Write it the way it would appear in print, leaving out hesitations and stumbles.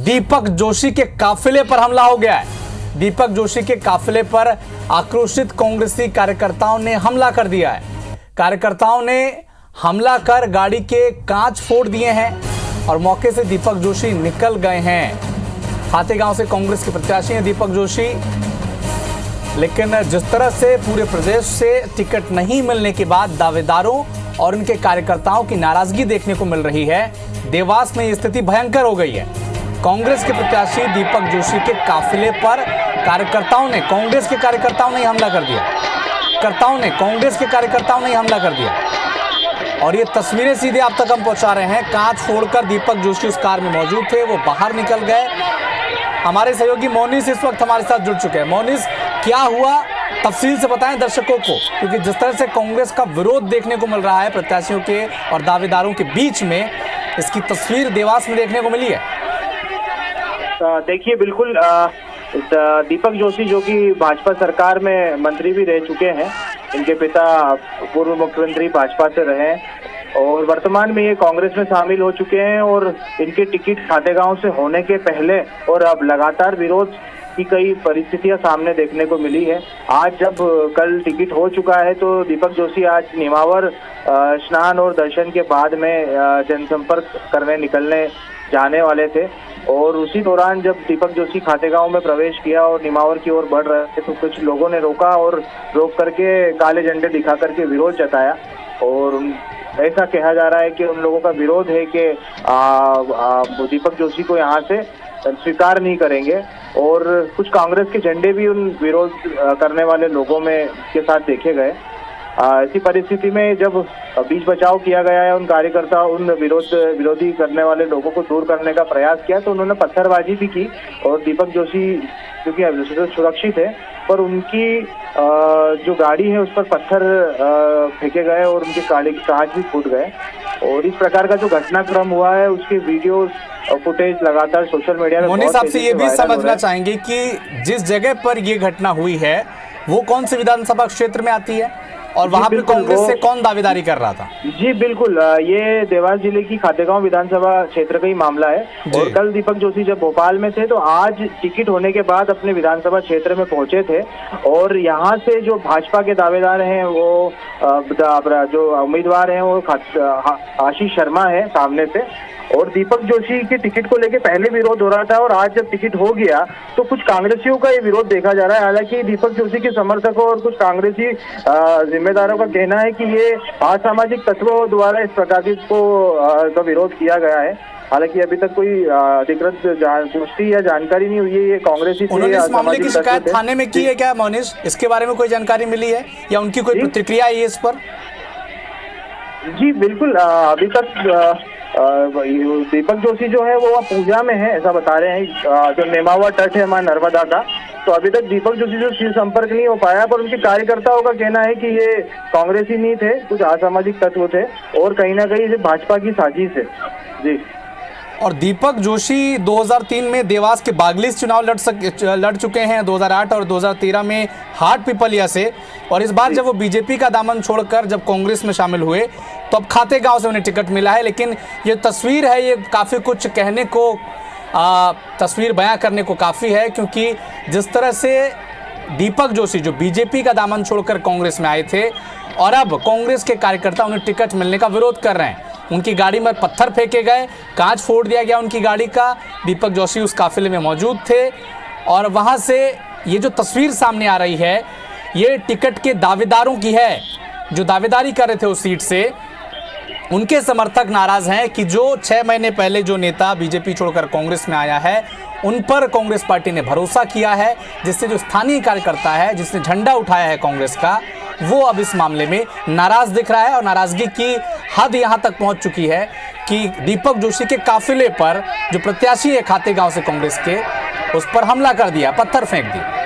दीपक जोशी के काफिले पर हमला हो गया है। दीपक जोशी के काफिले पर आक्रोशित कांग्रेसी कार्यकर्ताओं ने हमला कर दिया है। कार्यकर्ताओं ने हमला कर गाड़ी के कांच फोड़ दिए हैं और मौके से दीपक जोशी निकल गए हैं। खातेगांव से कांग्रेस के प्रत्याशी हैं दीपक जोशी, लेकिन जिस तरह से पूरे प्रदेश से टिकट नहीं मिलने के बाद दावेदारों और उनके कार्यकर्ताओं की नाराजगी देखने को मिल रही है, देवास में ये स्थिति भयंकर हो गई है। कांग्रेस के प्रत्याशी दीपक जोशी के काफिले पर कांग्रेस के कार्यकर्ताओं ने हमला कर दिया। कांग्रेस के कार्यकर्ताओं ने हमला कर दिया और ये तस्वीरें सीधे आप तक हम पहुंचा रहे हैं। कांच फोड़कर दीपक जोशी उस कार में मौजूद थे, वो बाहर निकल गए। हमारे सहयोगी मोनिस इस वक्त हमारे साथ जुड़ चुके हैं। मोनिस, क्या हुआ तफसील से बताएं दर्शकों को, क्योंकि जिस तरह से कांग्रेस का विरोध देखने को मिल रहा है प्रत्याशियों के और दावेदारों के बीच में, इसकी तस्वीर देवास में देखने को मिली है। देखिए, बिल्कुल दीपक जोशी जो कि भाजपा सरकार में मंत्री भी रह चुके हैं, इनके पिता पूर्व मुख्यमंत्री भाजपा से रहे और वर्तमान में ये कांग्रेस में शामिल हो चुके हैं और इनके टिकट खातेगांव से होने के पहले और अब लगातार विरोध की कई परिस्थितियां सामने देखने को मिली है। आज जब कल टिकट हो चुका है तो दीपक जोशी आज निमावर स्नान और दर्शन के बाद में जनसंपर्क करने निकलने जाने वाले थे और उसी दौरान जब दीपक जोशी खातेगांव में प्रवेश किया और निमावर की ओर बढ़ रहे थे तो कुछ लोगों ने रोका और रोक करके काले झंडे दिखा करके विरोध जताया और ऐसा कहा जा रहा है कि उन लोगों का विरोध है कि दीपक जोशी को यहाँ से स्वीकार नहीं करेंगे और कुछ कांग्रेस के झंडे भी उन विरोध करने वाले लोगों में के साथ देखे गए। ऐसी परिस्थिति में जब बीच बचाव किया गया है, उन कार्यकर्ता उन विरोधी करने वाले लोगों को दूर करने का प्रयास किया तो उन्होंने पत्थरबाजी भी की और दीपक जोशी क्योंकि सुरक्षित है पर उनकी जो गाड़ी है उस पर पत्थर फेंके गए और उनके गाड़ी के कांच भी फूट गए और इस प्रकार का जो घटनाक्रम हुआ है उसके वीडियो फुटेज लगातार सोशल मीडिया में। मोनिस, आपसे ये भी समझना चाहेंगे कि जिस जगह पर ये घटना हुई है वो कौन से विधानसभा क्षेत्र में आती है और वहां पर कांग्रेस से कौन दावेदारी कर रहा था? जी बिल्कुल, ये देवास जिले की खातेगांव विधानसभा क्षेत्र का ही मामला है और कल दीपक जोशी जब भोपाल में थे तो आज टिकट होने के बाद अपने विधानसभा क्षेत्र में पहुंचे थे और यहाँ से जो भाजपा के दावेदार हैं वो जो उम्मीदवार हैं वो आशीष शर्मा है सामने से और दीपक जोशी के टिकट को लेके पहले विरोध हो रहा था और आज जब टिकट हो गया तो कुछ कांग्रेसियों का ये विरोध देखा जा रहा है। हालांकि दीपक जोशी के समर्थकों और कुछ कांग्रेसी जिम्मेदारों का कहना है कि ये असामाजिक तत्वों द्वारा इस प्रकार का विरोध किया गया है। हालांकि अभी तक कोई अधिकृत पुष्टि या जानकारी नहीं हुई है। ये कांग्रेसी उन्होंने इस मामले की शिकायत थाने में की है क्या मोनिस? इसके बारे में कोई जानकारी मिली है या उनकी कोई प्रतिक्रिया है इस पर? जी बिल्कुल, अभी तक दीपक जोशी जो है वो पूजा में है ऐसा बता रहे हैं। जो नेमावा तट है मां नर्मदा का, तो अभी तक दीपक जोशी से संपर्क नहीं हो पाया पर उनके कार्यकर्ताओं का कहना है कि ये कांग्रेसी नहीं थे, कुछ असामाजिक तत्व थे और कहीं ना कहीं ये भाजपा की साजिश है। जी। और दीपक जोशी 2003 में देवास के बागली से चुनाव लड़ चुके हैं, 2008 और 2013 में हाट पिपलिया से, और इस बार जब वो बीजेपी का दामन छोड़कर जब कांग्रेस में शामिल हुए तो अब खातेगांव से उन्हें टिकट मिला है। लेकिन ये तस्वीर है, ये काफ़ी कुछ कहने को, तस्वीर बयां करने को काफ़ी है, क्योंकि जिस तरह से दीपक जोशी जो बीजेपी का दामन छोड़कर कांग्रेस में आए थे और अब कांग्रेस के कार्यकर्ता उन्हें टिकट मिलने का विरोध कर रहे हैं। उनकी गाड़ी में पत्थर फेंके गए, कांच फोड़ दिया गया उनकी गाड़ी का। दीपक जोशी उस काफिले में मौजूद थे और वहां से ये जो तस्वीर सामने आ रही है ये टिकट के दावेदारों की है जो दावेदारी कर रहे थे उस सीट से। उनके समर्थक नाराज हैं कि जो 6 महीने पहले जो नेता बीजेपी छोड़कर कांग्रेस में आया है उन पर कांग्रेस पार्टी ने भरोसा किया है, जिससे जो स्थानीय कार्यकर्ता है जिसने झंडा उठाया है कांग्रेस का, वो अब इस मामले में नाराज दिख रहा है और नाराजगी की हद यहां तक पहुंच चुकी है कि दीपक जोशी के काफिले पर जो प्रत्याशी है खातेगांव से कांग्रेस के, उस पर हमला कर दिया, पत्थर फेंक दिया।